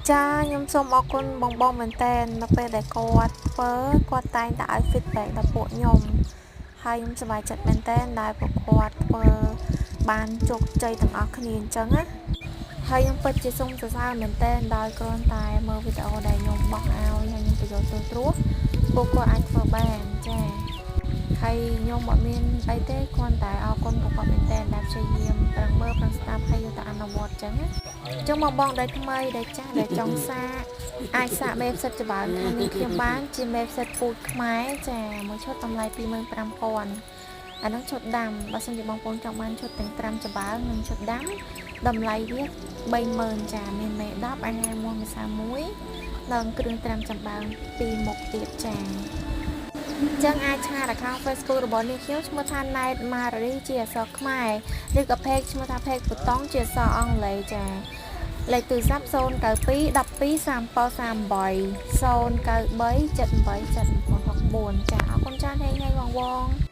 ចាខ្ញុំសូមអរគុណបងមែនតើនៅពេលដែលគាត់ធ្វើគាត់តែងតែឲ្យ feedback ដល់ពួកខ្ញុំហើយខ្ញុំសប្បាយចិត្តមែនតើដែលពួកគាត់ធ្វើបានជោគជ័យទាំងអស់គ្នាអញ្ចឹងណាហើយខ្ញុំពិតជាសូមសរសើរមែនតើដោយគ្រាន់តែមើលវីដេអូដែលខ្ញុំបោះឲ្យហើយខ្ញុំបញ្ចូលចូលត្រួសពួកគាត់អាចធ្វើបានចាហើយខ្ញុំអត់មានអីទេគ្រាន់តែអរគុណពួកគាត់មែនតើដែលព្យាយាមប្រឹងមើលប្រឹងស្ដាប់ហើយយកទៅអនុវត្តអញ្ចឹងណាចឹងបងដែលថ្មីដែលចាស់ដែលចង់សាកអាចសាកមេផ្សិតច្បាស់ខាងនេះខ្ញុំបានជាមេផ្សិតពូជខ្មែរចាមួយឈុតតម្លៃ 25,000 អានឹងឈុតដាំបើសិនជាបងប្អូនចង់បានឈុតទាំងត្រាំច្បើងនិងឈុតដាំតម្លៃវា 30,000 ចាមានមេ10អាហារមួយម្សាមួយនិងគ្រឿងត្រាំច្បើង2មុខទៀតចាចឹងអាចឆាត account Facebook របស់នេះខ្ញុំឈ្មោះថា Night Marie ជាអក្សរខ្មែរឬក៏ page ឈ្មោះថា page ប៊ូតុងជាអក្សរអង់គ្លេសចាលេខទូរស័ព្ទ092 12 37 38 093 78 79 64ចាអរគុណច្រើនហេងហេងបង